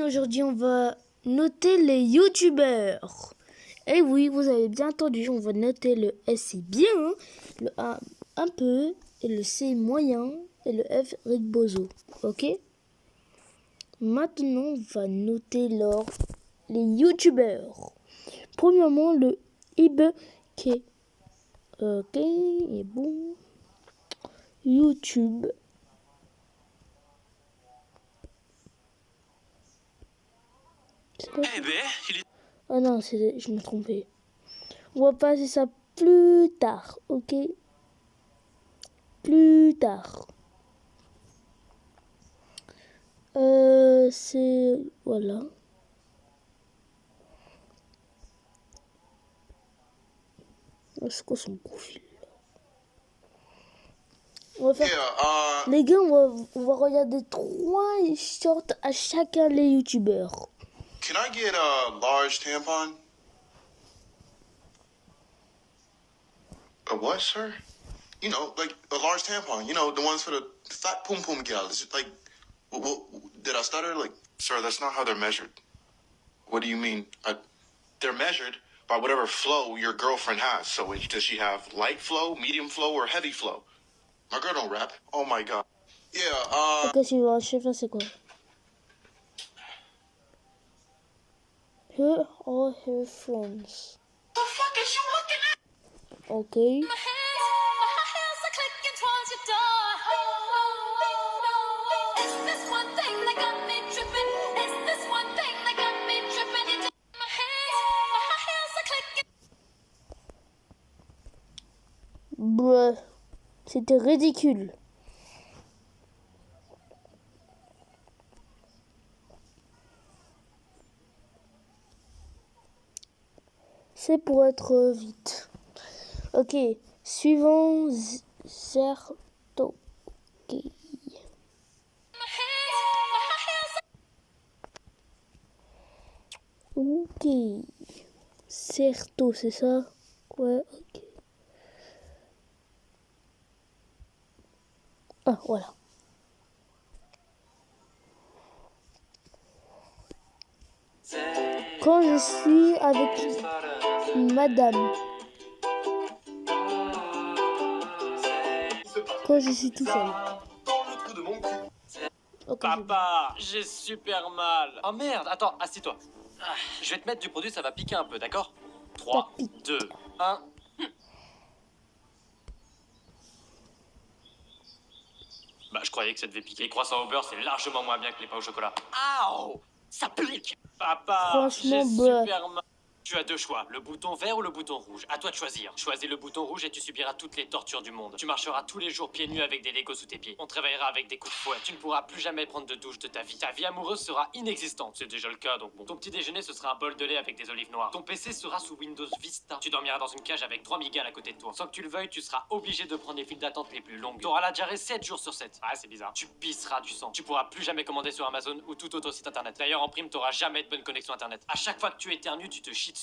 aujourd'hui on va noter les youtubeurs. Et oui, vous avez bien entendu, on va noter le S c'est bien, hein, le A un peu, et le C moyen, et le F Rick Bozo. Ok? Maintenant, on va noter les youtubeurs. Premièrement, le Ib qui ok, et bon. YouTube. Ah non, je me trompais. On va passer ça plus tard, ok? Plus tard. C'est... Voilà. C'est quoi son profil? On va faire... Les gars, on va regarder 3 shorts à chacun les youtubeurs. Can I get a large tampon? A what, sir? You know, like a large tampon. You know, the ones for the fat pum pum gals. Like, did I stutter? Like, sir, that's not how they're measured. What do you mean? They're measured by whatever flow your girlfriend has. So, does she have light flow, medium flow, or heavy flow? My girl don't rap. Oh my god. Yeah. Ok, suivant, je sais pas c'est quoi. Here are her friends. The fuck is you looking at? Ok. Bruh, c'était ridicule. C'est pour être vite. Ok, suivant Zerto. Ok. Ok. Certo, c'est ça? Ouais, ok. Ah, voilà. Quand je suis avec madame. Quand je suis tout seul. Okay, papa, j'ai super mal. Oh merde, attends, assis-toi. Je vais te mettre du produit, ça va piquer un peu, d'accord? 3, 2, 1. Bah, je croyais que ça devait piquer. Les croissants au beurre, c'est largement moins bien que les pains au chocolat. Aouh, ça pique. Papa, j'ai super mal. Tu as 2 choix, le bouton vert ou le bouton rouge. À toi de choisir. Choisis le bouton rouge et tu subiras toutes les tortures du monde. Tu marcheras tous les jours pieds nus avec des Legos sous tes pieds. On te réveillera avec des coups de fouet. Tu ne pourras plus jamais prendre de douche de ta vie. Ta vie amoureuse sera inexistante. C'est déjà le cas, donc bon. Ton petit déjeuner, ce sera un bol de lait avec des olives noires. Ton PC sera sous Windows Vista. Tu dormiras dans une cage avec 3 migales à côté de toi. Sans que tu le veuilles, tu seras obligé de prendre les files d'attente les plus longues. Tu auras la diarrhée 7 jours sur 7. Ah, c'est bizarre. Tu pisseras du sang. Tu pourras plus jamais commander sur Amazon ou tout autre site internet. D'ailleurs, en prime, t'auras jamais de bonne connexion internet. À chaque fois que tu éternues, tu te chies dessus.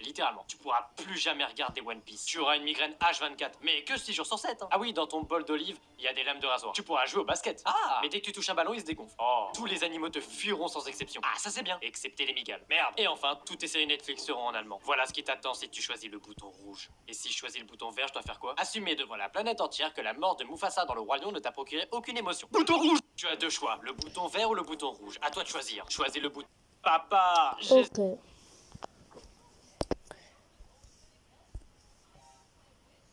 Littéralement, tu pourras plus jamais regarder One Piece. Tu auras une migraine H24, mais que 6 jours sur 7. Hein. Ah oui, dans ton bol d'olive, il y a des lames de rasoir. Tu pourras jouer au basket. Ah, mais dès que tu touches un ballon, il se dégonfle. Oh. Tous les animaux te fuiront sans exception. Ah, ça c'est bien. Excepté les migales. Merde. Et enfin, toutes tes séries Netflix seront en allemand. Voilà ce qui t'attend si tu choisis le bouton rouge. Et si je choisis le bouton vert, je dois faire quoi? Assumer devant la planète entière que la mort de Mufasa dans le Roi Lion ne t'a procuré aucune émotion. Bouton rouge. Tu as 2 choix, le bouton vert ou le bouton rouge. À toi de choisir. Choisis le bouton. Papa, j'ai... Ok.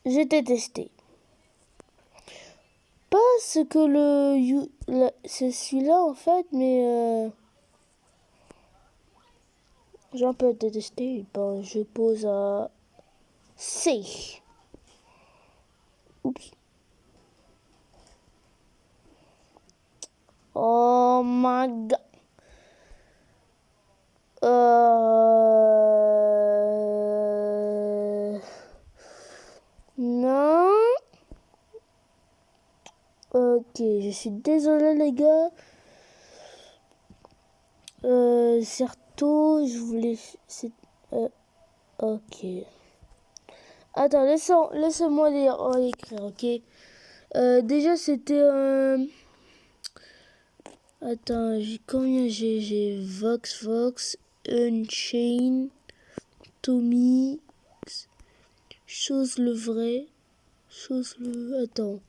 J'ai détesté. Pas ce que c'est celui-là en fait, mais j'ai un peu détesté. Ben, je pose à C. Oups. Oh my god. Non. Ok, je suis désolé les gars. Certes, je voulais... ok. Attends, laissez-moi écrire, ok. Déjà, c'était... Attends, combien j'ai Vox, Unchained, Tommy, Chose le vrai, Attends.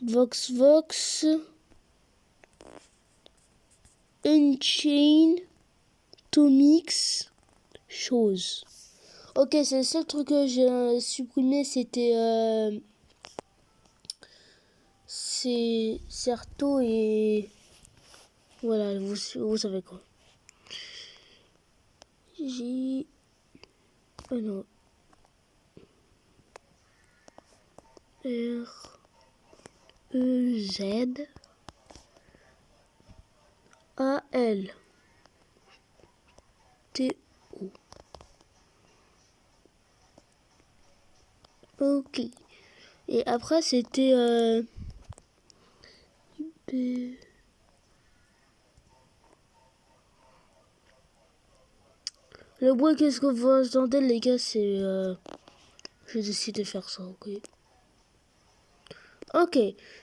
Vox, Unchained, Tomix, Chose. Ok, c'est le seul truc que j'ai supprimé, c'était c'est Certo et voilà, vous savez quoi. J... Oh non. R... E... Z... A... L... T... O. Ok. Et après, c'était... B... Le bruit, qu'est-ce que vous entendez, les gars, c'est... Je décide de faire ça, ok. Ok,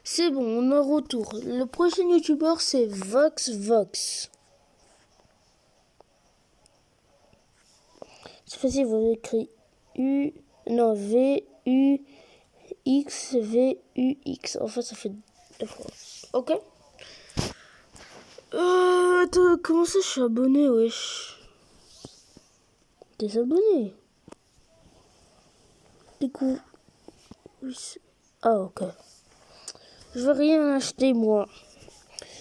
c'est bon, on est en retour. Le prochain youtubeur, c'est Vox. C'est facile, vous écrivez V-U-X. En fait, ça fait 2 fois. Ok. Attends, comment ça, je suis abonné, wesh. Désabonné. Du coup... Ah, ok. Je veux rien acheter, moi.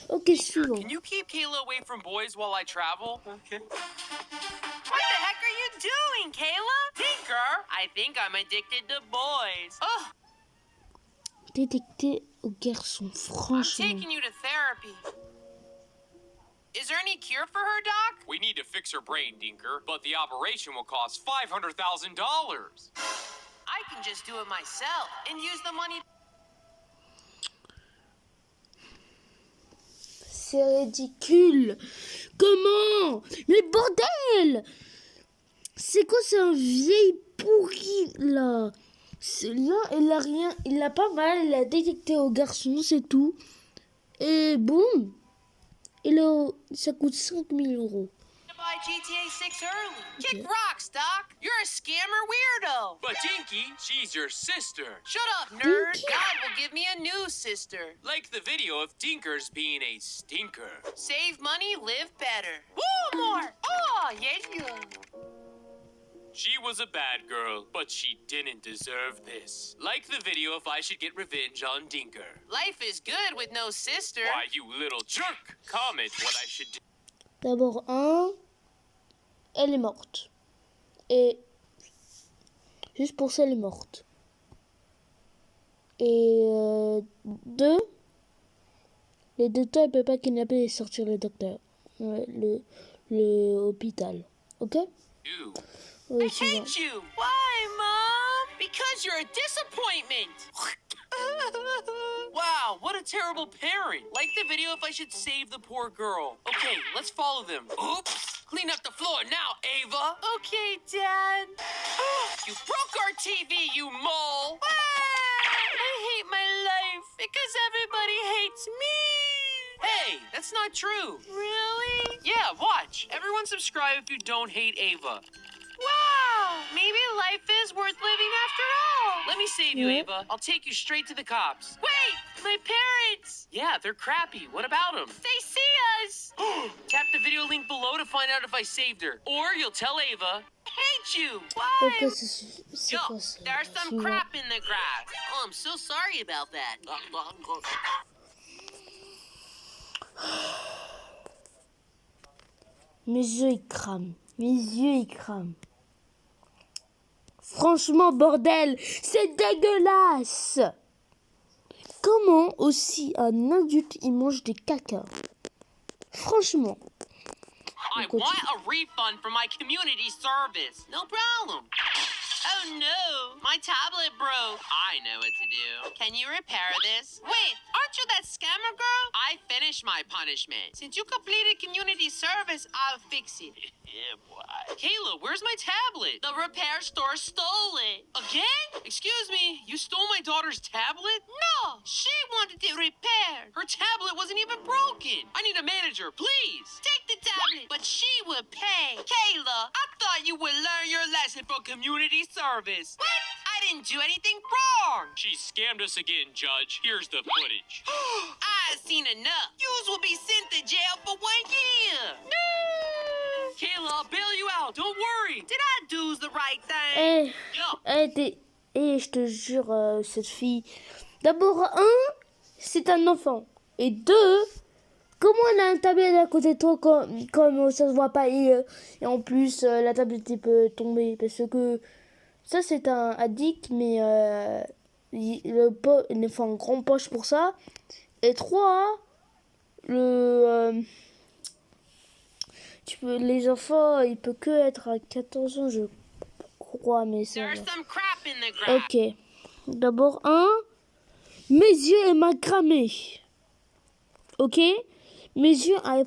Ok, suivant. Can you keep Kayla away from boys while I travel? Okay. What the heck are you doing, Kayla? Tinker, I think I'm addicted to boys. Oh, Détecté aux garçons, I'm franchement. taking you to therapy. Is there any cure for her, Doc? We need to fix her brain, Dinker, but the operation will cost $500,000. I can just do it myself and use the money. C'est ridicule. Comment? Mais bordel! C'est quoi, c'est un vieil pourri, là? Là, il a pas mal, il a détecté au garçon, c'est tout. Et boum! Ça coûte 5 000 €. Buy GTA 6 early. Kick rocks, Doc. You're a scammer weirdo. But Dinky, she's your sister. Shut up, nerd. Dinky? God will give me a new sister. Like the video of Tinkers being a stinker. Save money, live better. Woo, more. Oh, yeah. She was a bad girl, but she didn't deserve this. Like the video if I should get revenge on Dinker. Life is good with no sister. Why, you little jerk. Comment what I should do. D'abord, elle est morte. Et juste pour ça, elle est morte. Et 2, les docteurs ne peuvent pas kidnapper et sortir le docteur. Ouais, le hôpital. Ok? Oui, I hate you. Why, Mom? Because you're a disappointment. Wow, what a terrible parent. Like the video if I should save the poor girl. Okay, let's follow them. Oops. Clean up the floor now, Ava. Okay, Dad. You broke our TV, you mole. I hate my life because everybody hates me. Hey, that's not true. Really? Yeah, watch. Everyone subscribe if you don't hate Ava. Wow, maybe life is worth living after all. Let me save you, Ava. I'll take you straight to the cops. Wait, my parents. Yeah, they're crappy. What about them? They see us. Tap the video link below to find out if I saved her. Or you'll tell Ava, I hate you. Why? Ok, c'est Yo, quoi ça? there's some crap in the grass. Oh, I'm so sorry about that. Mes yeux ils crament. Franchement, bordel, c'est dégueulasse. Comment aussi un adulte il mange des caca? Franchement. I want a refund for my community service. No problem. Oh Oh no, my tablet broke. I know what to do. Can you repair this? Wait, aren't you that scammer girl? I finished my punishment. Since you completed community service, I'll fix it. Yeah, boy. Kayla, where's my tablet? The repair store stole it. Again? Excuse me, you stole my daughter's tablet? No, she wanted it repaired. Her tablet wasn't even broken. I need a manager, please. Take the tablet, but she will pay. Kayla, I thought you would learn your lesson for community service. What? I didn't do anything wrong. She scammed us again, Judge. Here's the footage. I've seen enough. Yous will be sent to jail for 1 year. No. Kayla, I'll bail you out. Don't worry. Did I do the right thing? Je te jure, cette fille. D'abord, un, c'est un enfant. Et deux, comment on a un tablette à côté de toi comme ça se voit pas et en plus, la tablette peut tomber. Parce que ça, c'est un addict, mais il faut un grand poche pour ça. Et trois, les enfants, il peut que être à 14 ans, je crois, mais ça va. Ok. D'abord, un, mes yeux et m'a cramé. Ok? Mes yeux a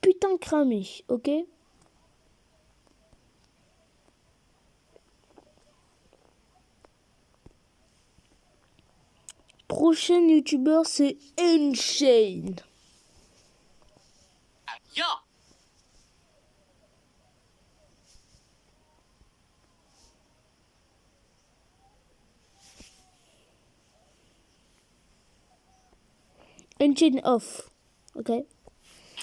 putain cramé. Ok? Prochain youtubeur, c'est Unchained. Yo. Unchained off. Ok.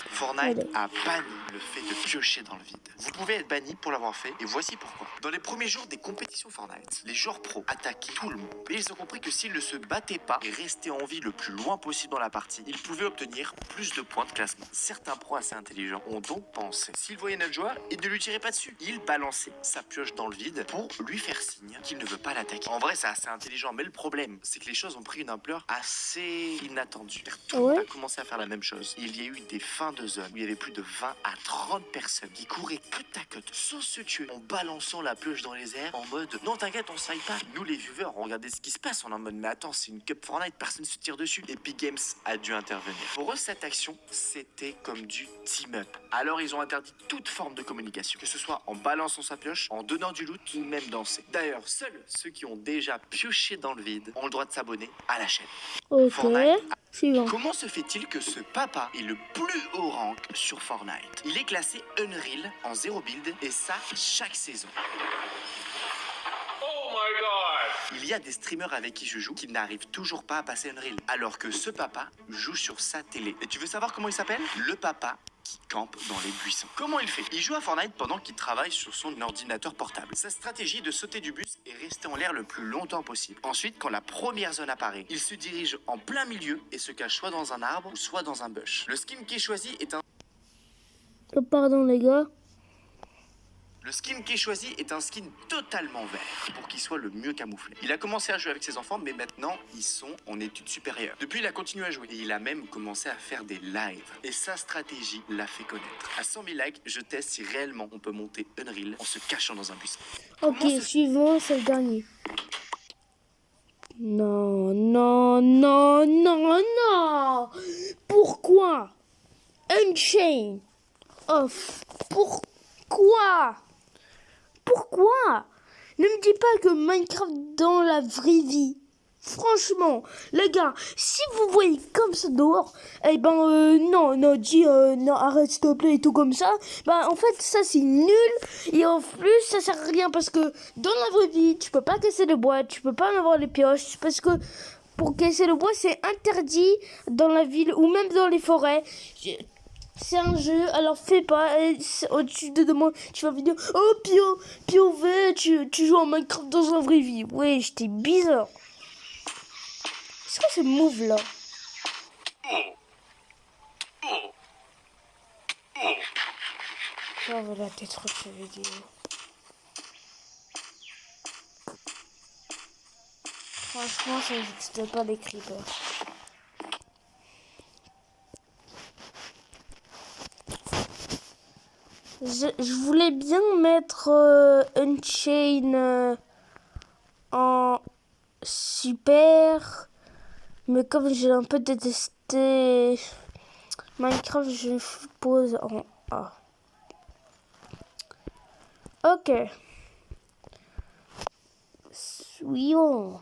Fortnite a banni le fait de piocher dans le vide. Vous pouvez être banni pour l'avoir fait, et voici pourquoi. Dans les premiers jours des compétitions Fortnite, les joueurs pros attaquaient tout le monde. Et ils ont compris que s'ils ne se battaient pas et restaient en vie le plus loin possible dans la partie, ils pouvaient obtenir plus de points de classement. Certains pros assez intelligents ont donc pensé, s'ils voyaient notre joueur, ils ne lui tiraient pas dessus. Ils balançaient sa pioche dans le vide pour lui faire signe qu'il ne veut pas l'attaquer. En vrai, c'est assez intelligent, mais le problème, c'est que les choses ont pris une ampleur assez inattendue. Tout le monde a commencé à faire la même chose. Il y a eu des fins de zone où il y avait plus de 20 à 30 personnes qui couraient côte à côte sans se tuer en balançant la pioche dans les airs en mode non t'inquiète on se faille pas. Nous les viewers on regardait ce qui se passe, on est en mode mais attends c'est une cup Fortnite, personne se tire dessus. Epic Games a dû intervenir. Pour eux cette action c'était comme du team up. Alors ils ont interdit toute forme de communication, que ce soit en balançant sa pioche, en donnant du loot ou même danser. D'ailleurs seuls ceux qui ont déjà pioché dans le vide ont le droit de s'abonner à la chaîne. Ok. Fortnite. Suivant. Comment se fait-il que ce papa est le plus haut rank sur Fortnite? Il est classé Unreal en 0 build et ça chaque saison. Oh my god. Il y a des streamers avec qui je joue qui n'arrivent toujours pas à passer Unreal, alors que ce papa joue sur sa télé. Et tu veux savoir comment il s'appelle? Le papa qui campe dans les buissons. Comment il fait? Il joue à Fortnite pendant qu'il travaille sur son ordinateur portable. Sa stratégie est de sauter du bus et rester en l'air le plus longtemps possible. Ensuite, quand la première zone apparaît, il se dirige en plein milieu et se cache soit dans un arbre ou soit dans un bush. Le skin qui est choisi est un... Pardon les gars. Le skin qui est choisi est un skin totalement vert pour qu'il soit le mieux camouflé. Il a commencé à jouer avec ses enfants, mais maintenant, ils sont en études supérieures. Depuis, il a continué à jouer et il a même commencé à faire des lives. Et sa stratégie l'a fait connaître. À 100 000 likes, je teste si réellement on peut monter Unreal en se cachant dans un bus. Ok, suivant, c'est le dernier. Non, non, non, non, non. Pourquoi? Unchained off. Pourquoi? Pourquoi? Ne me dis pas que Minecraft dans la vraie vie. Franchement, les gars, si vous voyez comme ça dehors, eh ben non, arrête s'il te plaît et tout comme ça. Ben en fait ça c'est nul et en plus ça sert à rien parce que dans la vraie vie tu peux pas casser le bois, tu peux pas en avoir les pioches parce que pour casser le bois c'est interdit dans la ville ou même dans les forêts. C'est un jeu, alors fais pas. Au-dessus de moi, tu vas me dire oh POV, tu joues en Minecraft dans la vraie vie. Ouais, j'étais bizarre. C'est quoi ce move là? Oh voilà, t'es trop de vidéo. Franchement, ça n'existe pas les creepers. Je voulais bien mettre Unchained Mais comme j'ai un peu détesté Minecraft, je pose en A. Ok. Suivant.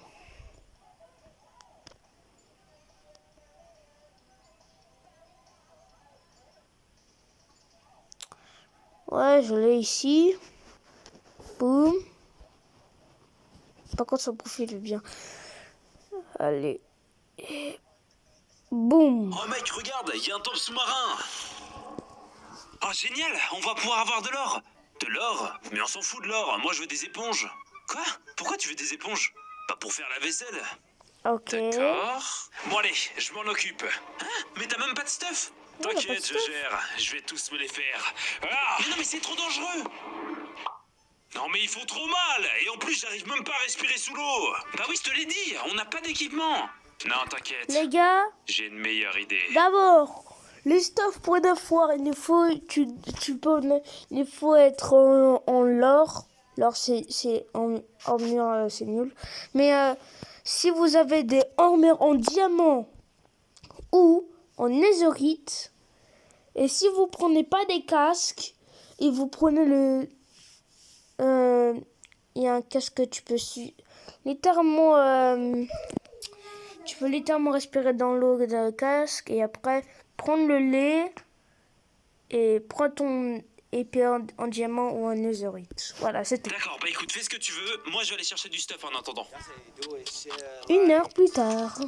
Ouais, je l'ai ici. Boum. Par contre, son profil est bien. Allez. Et boum. Oh mec, regarde, il y a un temple sous-marin. Oh génial, on va pouvoir avoir de l'or. De l'or? Mais on s'en fout de l'or, moi je veux des éponges. Quoi? Pourquoi tu veux des éponges? Pas pour faire la vaisselle. Ok. D'accord. Bon allez, je m'en occupe. Hein? Mais t'as même pas de stuff? T'inquiète, je gère. Je vais tous me les faire. Ah! Mais non mais c'est trop dangereux. Non mais ils font trop mal. Et en plus j'arrive même pas à respirer sous l'eau. Bah oui, je te l'ai dit, on n'a pas d'équipement. Non, t'inquiète. Les gars, J'ai une meilleure idée. d'abord, les stuff pour de foire, il faut, il faut être en l'or. L'or, c'est en mur, c'est nul. Mais si vous avez des armures en diamant ou en netherite, et si vous prenez pas des casques, et vous prenez le... Il y a un casque que tu peux littéralement... tu peux littéralement respirer dans l'eau dans le casque et après prendre le lait et prendre ton épée en diamant ou en netherite. Voilà, c'est tout. D'accord, bah écoute, fais ce que tu veux. Moi je vais aller chercher du stuff en attendant. 1 heure plus tard.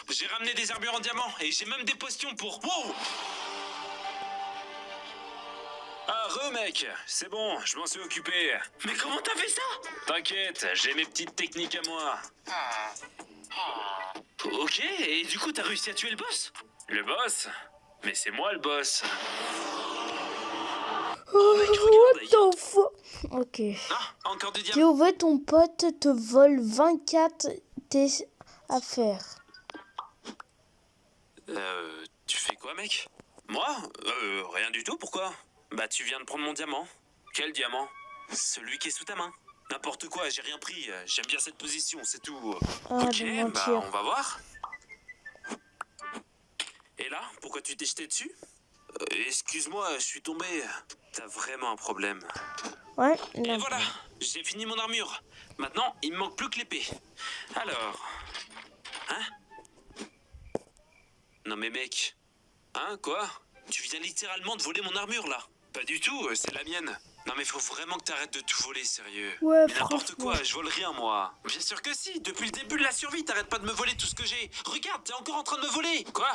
J'ai ramené des armures en diamant et j'ai même des potions pour... Wow! Ah, mec, c'est bon, je m'en suis occupé. Mais comment t'as fait ça? T'inquiète, j'ai mes petites techniques à moi. Ok, et du coup t'as réussi à tuer le boss? Le boss? Mais c'est moi le boss. Oh, mec, regarde, what the fuck? Ok. Ah, encore du diamant. Théo, ton pote te vole 24 tes affaires. Tu fais quoi, mec? Moi? Rien du tout, pourquoi? Bah, tu viens de prendre mon diamant. Quel diamant? Celui qui est sous ta main. N'importe quoi, j'ai rien pris. J'aime bien cette position, c'est tout. Ah, ok, de mentir. bah, on va voir. Et là, pourquoi tu t'es jeté dessus? Excuse-moi, je suis tombé. T'as vraiment un problème. Ouais. Et voilà, j'ai fini mon armure. Maintenant, il me manque plus que l'épée. Alors... Hein? Non mais mec... Hein, quoi? Tu viens littéralement de voler mon armure, là. Pas du tout, c'est la mienne. Non mais faut vraiment que t'arrêtes de tout voler, sérieux. Ouais, mais n'importe quoi, je vole rien, moi. Bien sûr que si, depuis le début de la survie, t'arrêtes pas de me voler tout ce que j'ai. Regarde, t'es encore en train de me voler. Quoi?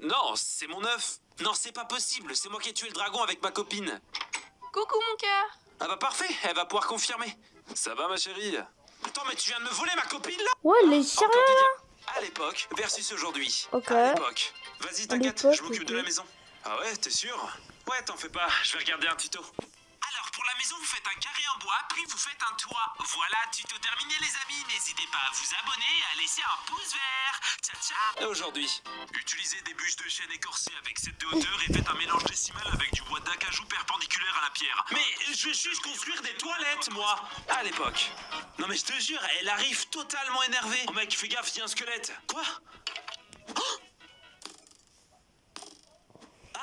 Non, c'est mon œuf. Non, c'est pas possible, c'est moi qui ai tué le dragon avec ma copine. Coucou mon cœur. Ah bah parfait, elle va pouvoir confirmer. Ça va ma chérie? Attends, mais tu viens de me voler ma copine là? Ouais, les Encore sérieux des diamants. À l'époque versus aujourd'hui. Ok. À l'époque. Vas-y, t'inquiète, l'époque, je m'occupe de la maison. Ah ouais, t'es sûr? Ouais, t'en fais pas, je vais regarder un tuto. Alors, pour la maison, vous faites un carré en bois, puis vous faites un toit. Voilà, tuto terminé les amis. N'hésitez pas à vous abonner et à laisser un pouce vert. Ciao, ciao. Et aujourd'hui, utilisez des bûches de chêne écorcées avec cette de hauteur et faites un mélange décimal avec du bois d'acajou perpendiculaire à la pierre. Mais je vais juste construire des toilettes, moi. À l'époque. Non mais je te jure, elle arrive totalement énervée. Oh mec, fais gaffe, il y a un squelette. Quoi?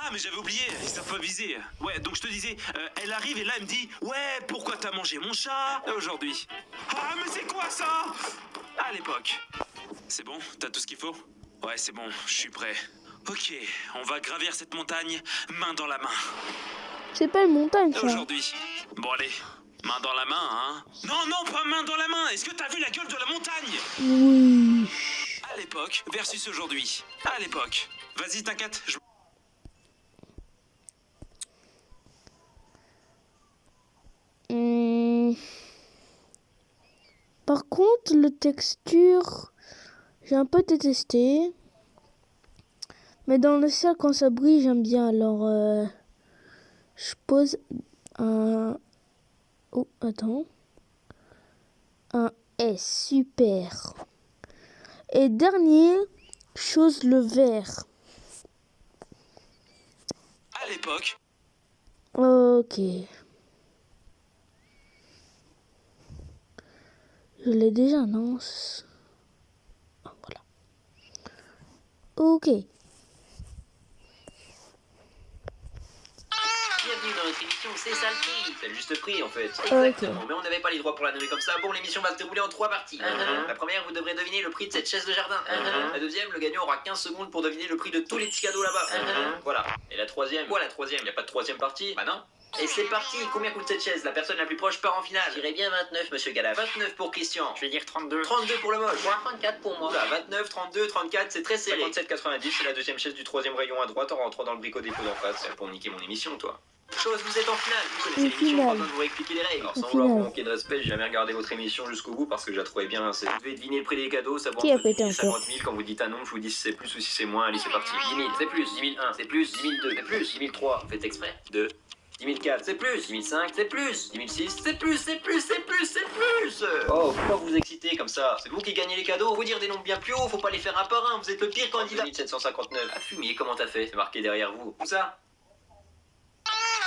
Ah mais j'avais oublié, ils savent pas viser. Ouais, donc je te disais, elle arrive et là elle me dit ouais, pourquoi t'as mangé mon chat? Aujourd'hui. Ah mais c'est quoi ça? À l'époque. C'est bon, t'as tout ce qu'il faut? Ouais, c'est bon, je suis prêt. Ok, on va gravir cette montagne, main dans la main. C'est pas une montagne, ça. Aujourd'hui. Bon allez, main dans la main, hein? Non, non, pas main dans la main. Est-ce que t'as vu la gueule de la montagne? Oui. À l'époque versus aujourd'hui. À l'époque. Vas-y, t'inquiète, je... Par contre, le texture, j'ai un peu détesté. Mais dans le ciel, quand ça brille, j'aime bien. Alors, je pose un... Oh, attends. Un S, super. Et dernier, chose le vert. À l'époque. Ok. Je l'ai déjà, non? Ah, voilà. Ok. Bienvenue dans notre émission C'est ça le prix. C'est le juste prix en fait. Exactement. Mais on n'avait pas les droits pour la nommer comme ça. Bon, l'émission va se dérouler en 3 parties. La première, vous devrez deviner le prix de cette chaise de jardin. La deuxième, le gagnant aura 15 secondes pour deviner le prix de tous les petits cadeaux là-bas. Voilà. Et la troisième, quoi la troisième? Il n'y a pas de troisième partie? Bah non. Et c'est parti, combien coûte cette chaise? La personne la plus proche part en finale. Je dirais bien 29, monsieur Galaf. 29 pour Christian. Je vais dire 32. 32 pour le moche. 34 pour moi. Là, 29, 32, 34, c'est très serré. 57,90, c'est la deuxième chaise du troisième rayon à droite en rentrant dans le bricot dépôt d'en face. C'est pour niquer mon émission, toi. Chose, vous êtes en finale. Vous connaissez l'émission, pas besoin de vous expliquer les règles. Alors, sans vouloir vous manquer de respect, j'ai jamais regardé votre émission jusqu'au bout parce que je la trouvais bien rincée. Vous devez deviner le prix des cadeaux, savoir Qui a si pété c'est encore 50 000. Quand vous dites un nombre, je vous dis si c'est plus ou si c'est moins. Allez, c'est parti. 10 000, c'est plus. 10 001, c'est plus. 10 002, c'est plus. 10 003, faites exprès. 2. 10 004, c'est plus. 10 005, c'est plus. 10 006, c'est plus, c'est plus, c'est plus, c'est plus. Oh, pourquoi vous excitez comme ça? C'est vous qui gagnez les cadeaux. Faut dire des nombres bien plus hauts, faut pas les faire un par un. Vous êtes le pire candidat. 759. Ah, fumier, comment t'as fait? C'est marqué derrière vous. Où ça?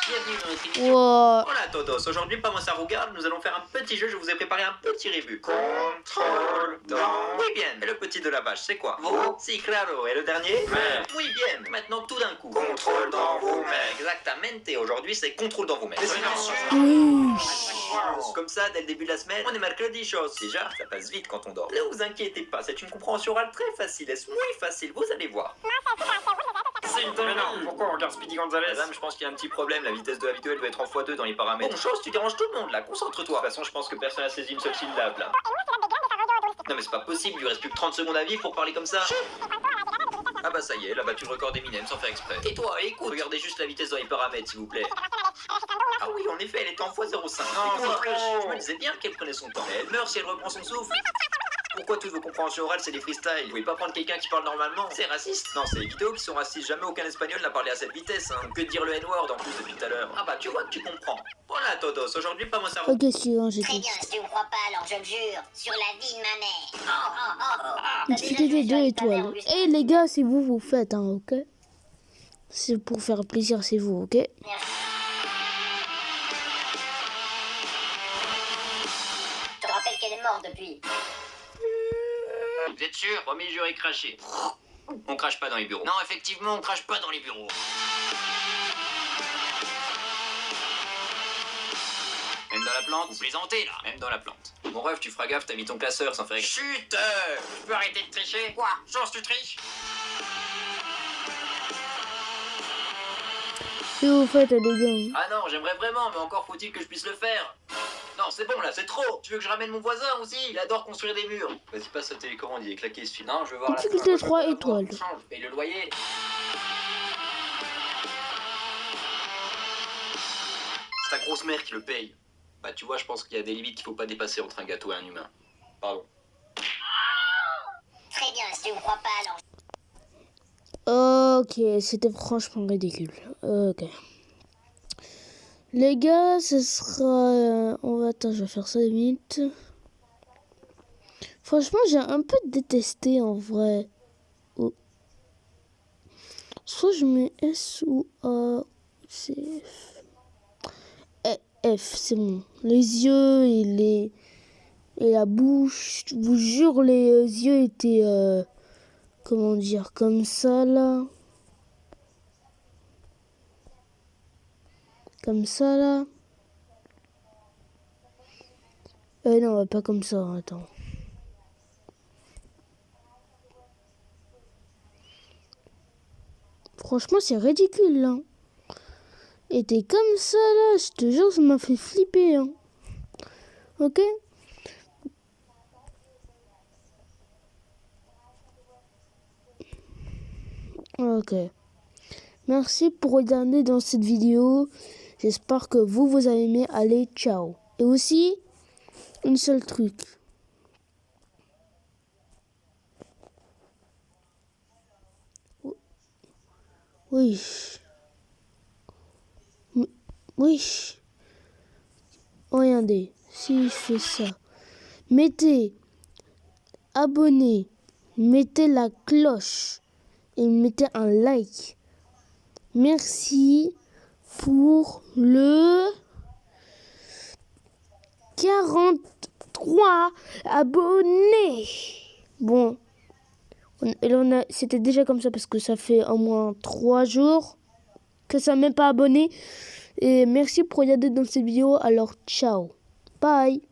Bienvenue dans notre émission. Wow. Voilà, Todos. Aujourd'hui, pas moi ça regarde. Nous allons faire un petit jeu. Je vous ai préparé un petit rébut. Contrôle dans. Oui, bien. Et le petit de la vache, c'est quoi? Vous. Si, claro. Et le dernier? Mais. Oui, bien. Maintenant, tout d'un coup. Contrôle dans vous-même. Exactamente. Aujourd'hui, c'est contrôle dans vous-même. Oui. Comme ça, dès le début de la semaine, on est mercredi, chose. Déjà, ça passe vite quand on dort. Ne vous inquiétez pas, c'est une compréhension orale très facile. Est-ce muy facile? Vous allez voir. C'est une dingue. non, Pourquoi on regarde Speedy Gonzalez? Madame, je pense qu'il y a un petit problème. La vitesse de la vidéo, elle doit être en x2 dans les paramètres. Bon, chose, tu déranges tout le monde là. Concentre-toi. De toute façon, je pense que personne n'a saisi une seule syllabe là. Non, mais c'est pas possible. Il lui reste plus que 30 secondes à vivre pour parler comme ça. Ah bah ça y est, elle a battu le record d'Eminem sans faire exprès. Et toi, écoute, regardez juste la vitesse dans les paramètres, s'il vous plaît. Ah oui, en effet, elle était en x0,5. Non, Écoute, c'est je me disais bien qu'elle prenait son temps. Mais elle meurt si elle reprend son souffle. Pourquoi toutes vos compréhensions orales, c'est des freestyles? Vous pouvez pas prendre quelqu'un qui parle normalement? C'est raciste? Non, c'est les vidéos qui sont racistes. Jamais aucun espagnol n'a parlé à cette vitesse. Hein. Que dire le N-word en plus depuis tout à l'heure? Ah bah tu vois que tu comprends. Voilà, Todos, aujourd'hui, pas moi ça. Ok, suivant, j'ai Très dit. bien, si tu me crois pas, alors je le jure, sur la vie de ma mère. Une petite idée 2 étoiles. Et les gars, c'est vous, vous faites, hein, ok? C'est pour faire plaisir, c'est vous, ok? Je te rappelle qu'elle est morte depuis. Vous êtes sûr? Premier juré craché. On crache pas dans les bureaux. Non, effectivement, on crache pas dans les bureaux. Même dans la plante? Vous plaisantez, là? Même dans la plante. Mon rêve, tu feras gaffe, t'as mis ton classeur sans faire exprès. Chut! Tu peux arrêter de tricher? Quoi? Chance, tu triches? Et vous faites, les gars. Ah non, j'aimerais vraiment, mais encore faut-il que je puisse le faire. Non, c'est bon, là, c'est trop. Tu veux que je ramène mon voisin aussi? Il adore construire des murs. Vas-y, passe sa télécommande, il est claqué ce film. Non, je veux voir la Difficulté fin. 3 étoiles. Change, paye le loyer. C'est ta grosse mère qui le paye. Bah, tu vois, je pense qu'il y a des limites qu'il faut pas dépasser entre un gâteau et un humain. Pardon. Très bien, si tu me crois pas, alors Ok, c'était franchement ridicule. Ok. Les gars, ce sera... on va... Attends, je vais faire ça vite. Franchement, j'ai un peu détesté en vrai. Oh. Soit je mets S ou A. C'est F. F, c'est bon. Les yeux et la bouche. Je vous jure, les yeux étaient... comment dire? Comme ça, là. Comme ça, là. Non, pas comme ça, attends. Franchement, c'est ridicule, là. Et t'es comme ça, là, je te jure, ça m'a fait flipper, hein. Ok? Ok. Merci pour regarder dans cette vidéo. J'espère que vous avez aimé. Allez, ciao. Et aussi, un seul truc. Oui. Oui. Regardez, si je fais ça. Mettez abonnez, mettez la cloche et mettez un like. Merci pour le 43 3 abonnés. Bon, c'était déjà comme ça parce que ça fait au moins 3 jours que ça m'a même pas abonné. Et merci pour regarder dans cette vidéo. Alors, ciao. Bye.